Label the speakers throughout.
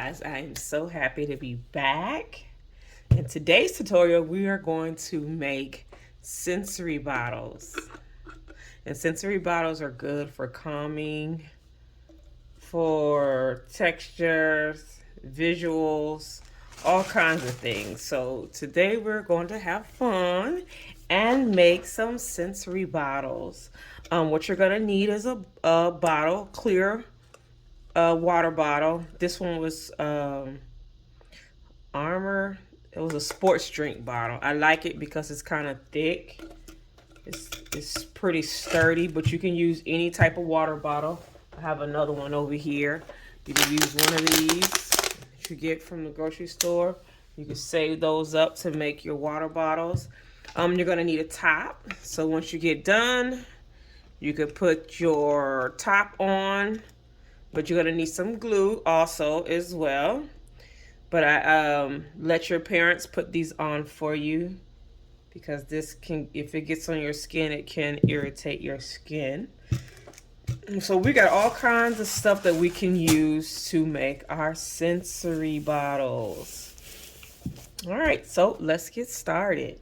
Speaker 1: guys, I am so happy to be back. In today's tutorial, we are going to make sensory bottles. And sensory bottles are good for calming, for textures, visuals, all kinds of things. So today we're going to have fun and make some sensory bottles. What you're going to need is a bottle, clear water bottle. This one was Armor. It was a sports drink bottle. I like it because it's kind of thick. It's pretty sturdy, but you can use any type of water bottle. I have another one over here. You can use one of these that you get from the grocery store. You can save those up to make your water bottles. You're gonna need a top. So once you get done, you can put your top on, but you're gonna need some glue also as well. But I let your parents put these on for you because this can, if it gets on your skin, it can irritate your skin. So we got all kinds of stuff that we can use to make our sensory bottles. All right, so let's get started.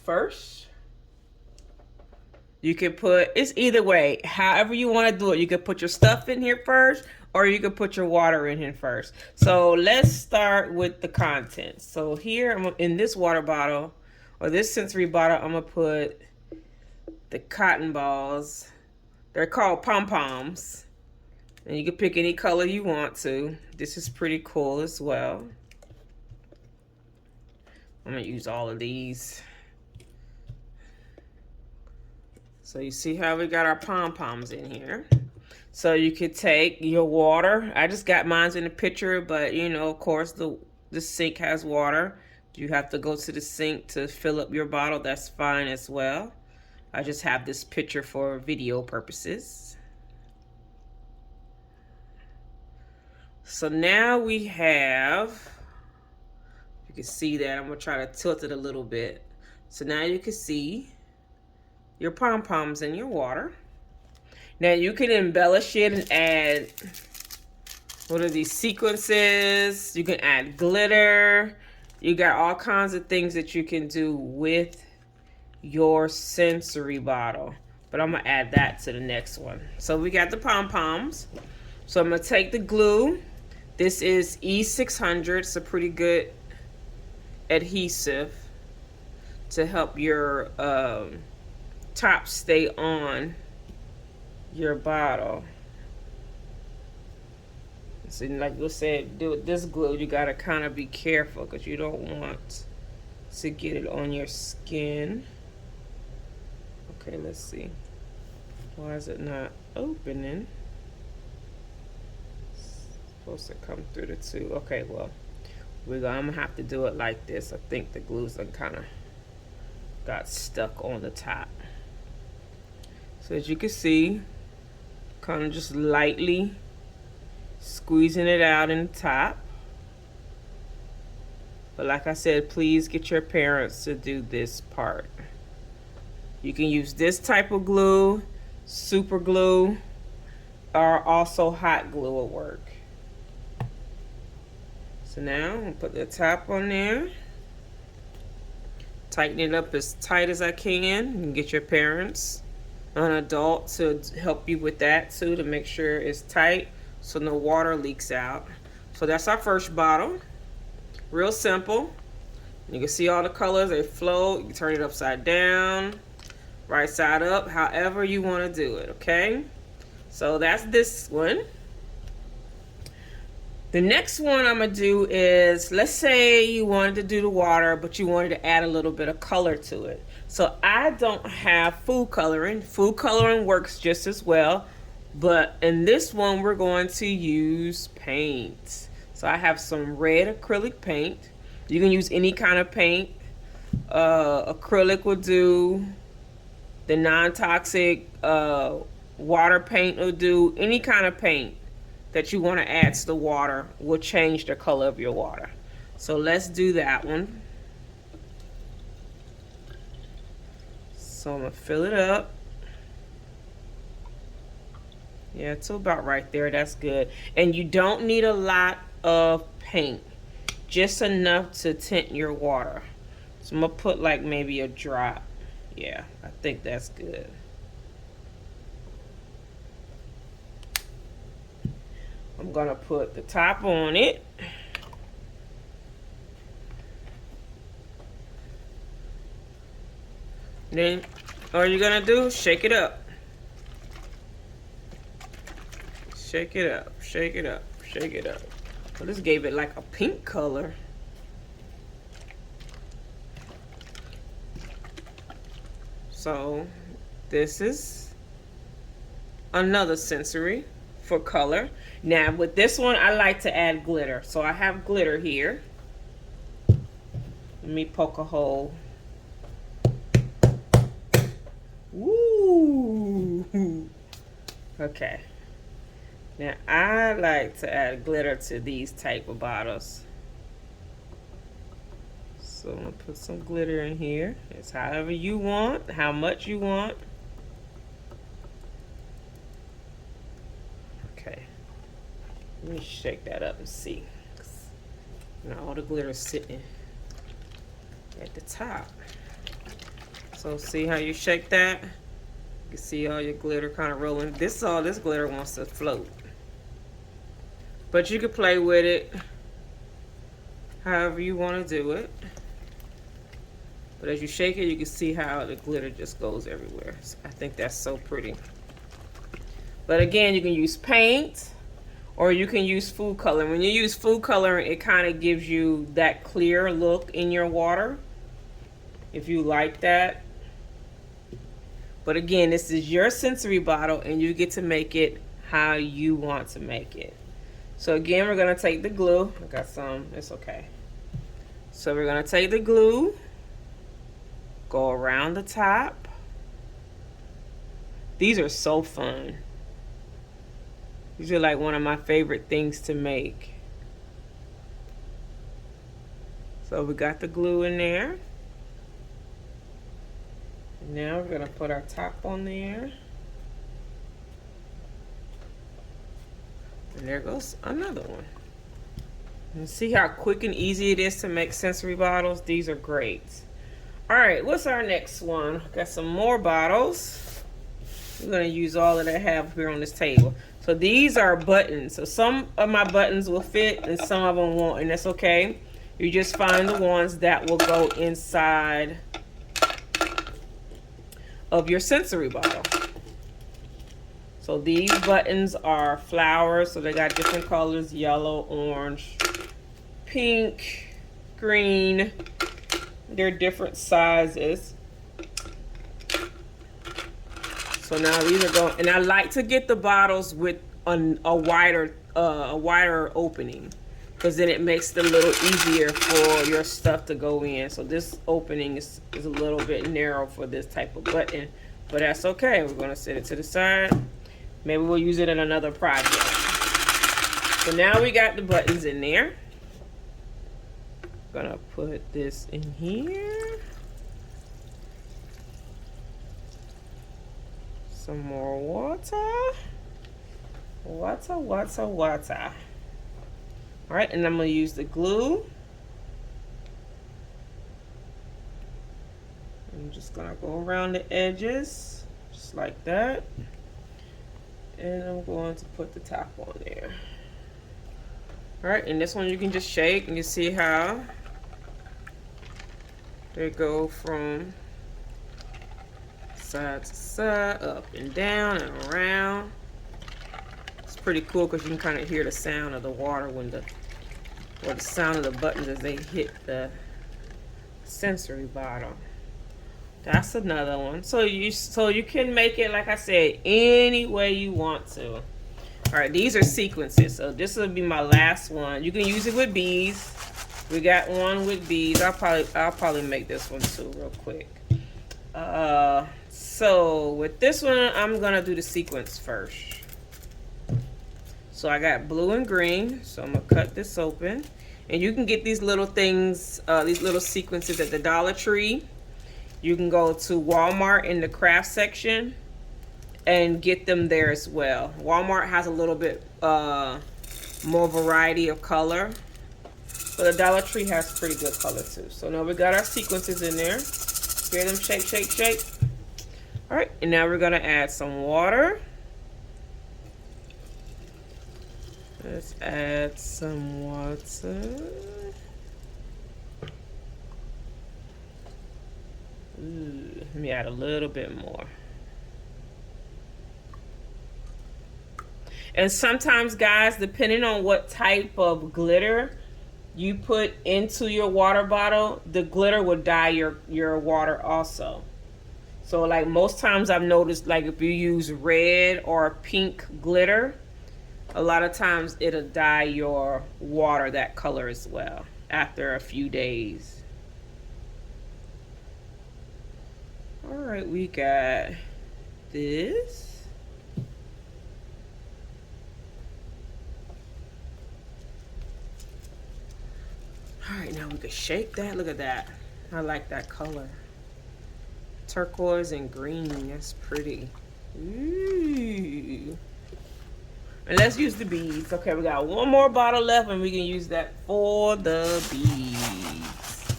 Speaker 1: First, you can put, it's either way, however you want to do it. You can put your stuff in here first, or you can put your water in here first. So let's start with the contents. So here in this water bottle, or this sensory bottle, I'm gonna put the cotton balls. They're called pom-poms. And you can pick any color you want to. This is pretty cool as well. I'm gonna use all of these. So you see how we got our pom-poms in here. So you could take your water. I just got mine in the pitcher, but you know, of course, the sink has water. You have to go to the sink to fill up your bottle. That's fine as well. I just have this pitcher for video purposes. So now we have, you can see that. I'm gonna try to tilt it a little bit. So now you can see your pom-poms in your water. Now you can embellish it and add, what are these, sequences? You can add glitter. You got all kinds of things that you can do with your sensory bottle. But I'm gonna add that to the next one. So we got the pom-poms. So I'm gonna take the glue. This is E600. It's a pretty good adhesive to help your top stay on your bottle. So like we said, do with this glue, you gotta kind of be careful because you don't want to get it on your skin. Okay, let's see. Why is it not opening? It's supposed to come through the tube. Okay, well, I'm gonna have to do it like this. I think the glue's kind of got stuck on the top. So as you can see, kind of just lightly squeezing it out in the top. But like I said, please get your parents to do this part. You can use this type of glue, super glue, or also hot glue will work. So now I'm gonna put the top on there. Tighten it up as tight as I can. You can get your parents, an adult, to help you with that too, to make sure it's tight so no water leaks out. So that's our first bottle. Real simple. You can see all the colors, they float. You can turn it upside down, right side up, however you want to do it, okay? So that's this one. The next one I'm gonna do is, let's say you wanted to do the water, but you wanted to add a little bit of color to it. So I don't have food coloring. Food coloring works just as well, but in this one we're going to use paint. So I have some red acrylic paint. You can use any kind of paint. Acrylic will do. The non-toxic water paint will do. Any kind of paint that you want to add to the water will change the color of your water. So let's do that one. So I'm gonna fill it up. Yeah, to about right there. That's good. And you don't need a lot of paint. Just enough to tint your water. So I'm going to put like maybe a drop. Yeah, I think that's good. I'm going to put the top on it. Then all you're going to do is shake it up. Shake it up, shake it up, shake it up. Well, this gave it like a pink color. So this is another sensory for color. Now with this one, I like to add glitter. So I have glitter here. Let me poke a hole. Woo! Okay. Now I like to add glitter to these type of bottles. So I'm gonna put some glitter in here. It's however you want, how much you want. Okay. Let me shake that up and see. Now all the glitter is sitting at the top. So see how you shake that? You can see all your glitter kind of rolling. All this glitter wants to float. But you can play with it however you want to do it. But as you shake it, you can see how the glitter just goes everywhere. So I think that's so pretty. But again, you can use paint or you can use food coloring. When you use food coloring, it kind of gives you that clear look in your water, if you like that. But again, this is your sensory bottle and you get to make it how you want to make it. So again, we're going to take the glue. I got some, it's okay. So we're going to take the glue, go around the top. These are so fun. These are like one of my favorite things to make. So we got the glue in there. Now we're going to put our top on there. And there goes another one. And see how quick and easy it is to make sensory bottles? These are great. All right, what's our next one? Got some more bottles. We're going to use all that I have here on this table. So these are buttons. So some of my buttons will fit and some of them won't, and that's okay. You just find the ones that will go inside of your sensory bottle. So these buttons are flowers, so they got different colors: yellow, orange, pink, green. They're different sizes. So now these are going, and I like to get the bottles with a wider opening, because then it makes it a little easier for your stuff to go in. So this opening is a little bit narrow for this type of button, but that's okay. We're going to set it to the side. Maybe we'll use it in another project. So now we got the buttons in there. I'm gonna put this in here. Some more water. Water, water, water. All right, and I'm gonna use the glue. I'm just gonna go around the edges, just like that. And I'm going to put the top on there. All right, and this one you can just shake and you see how they go from side to side, up and down and around. It's pretty cool because you can kind of hear the sound of the water when the sound of the buttons as they hit the sensory bottle. That's another one. So you can make it, like I said, any way you want to. All right, these are sequences. So this will be my last one. You can use it with bees. We got one with bees. I'll probably make this one too real quick. So with this one, I'm gonna do the sequence first. So I got blue and green. So I'm gonna cut this open, and you can get these little things, these little sequences at the Dollar Tree. You can go to Walmart in the craft section and get them there as well. Walmart has a little bit more variety of color, but the Dollar Tree has pretty good color too. So now we got our sequences in there. Hear them shake, shake, shake. All right, and now we're gonna add some water. Let's add some water. Ooh, let me add a little bit more. And sometimes, guys, depending on what type of glitter you put into your water bottle, the glitter will dye your water also. So like most times I've noticed, like if you use red or pink glitter, a lot of times it'll dye your water that color as well after a few days. All right, we got this. All right, now we can shake that. Look at that. I like that color. Turquoise and green. That's pretty. Ooh. And let's use the beads. Okay, we got one more bottle left, and we can use that for the beads.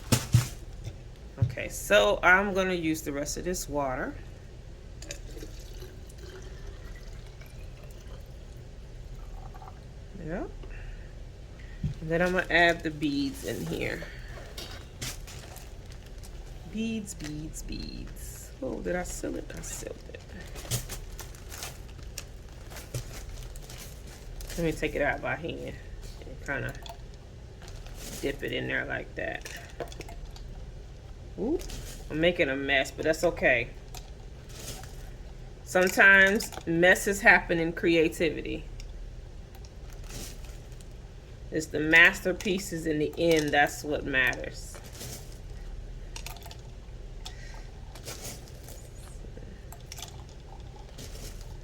Speaker 1: Okay, so I'm going to use the rest of this water. Yep. And then I'm going to add the beads in here. Beads, beads, beads. Oh, did I seal it? I sealed it. Let me take it out by hand and kind of dip it in there like that. Ooh, I'm making a mess, but that's okay. Sometimes messes happen in creativity. It's the masterpieces in the end, that's what matters.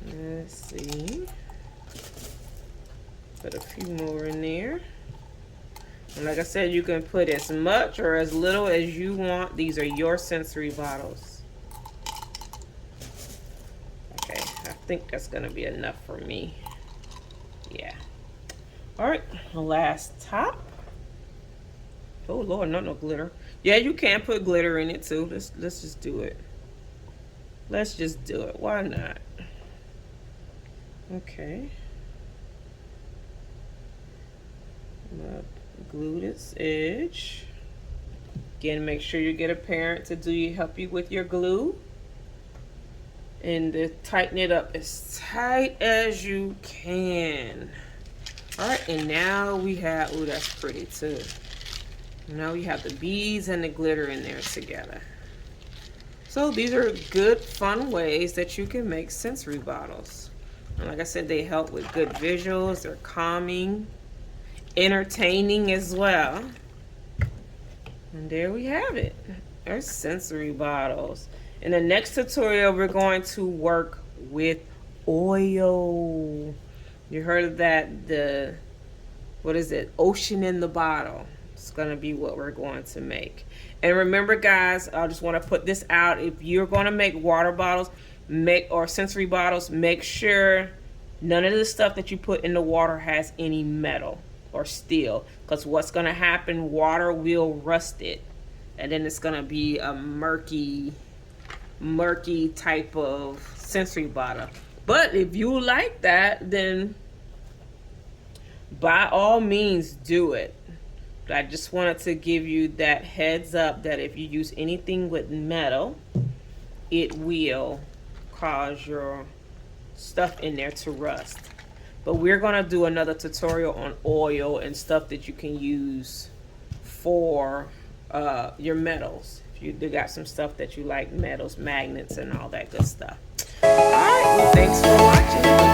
Speaker 1: Let's see. Put a few more in there. And like I said, you can put as much or as little as you want. These are your sensory bottles. Okay, I think that's gonna be enough for me. Yeah. All right, last top. Oh Lord, no glitter. Yeah, you can put glitter in it too. Let's just do it. Let's just do it. Why not? Okay. I'm gonna glue this edge. Again, make sure you get a parent to help you with your glue. And to tighten it up as tight as you can. All right, and now we have, oh, that's pretty too. Now we have the beads and the glitter in there together. So these are good, fun ways that you can make sensory bottles. And like I said, they help with good visuals. They're calming, entertaining as well. And there we have it. Our sensory bottles. In the next tutorial, we're going to work with oil. You heard of that, what is it? Ocean in the bottle. It's gonna be what we're going to make. And remember guys, I just wanna put this out. If you're gonna make water bottles, or sensory bottles, make sure none of the stuff that you put in the water has any metal or steel. Because what's gonna happen, water will rust it. And then it's gonna be a murky type of sensory bottle. But if you like that, then by all means do it. I just wanted to give you that heads up that if you use anything with metal, it will cause your stuff in there to rust. But we're gonna do another tutorial on oil and stuff that you can use for your metals. If you got some stuff that you like, metals, magnets, and all that good stuff. All right, well, thanks for watching.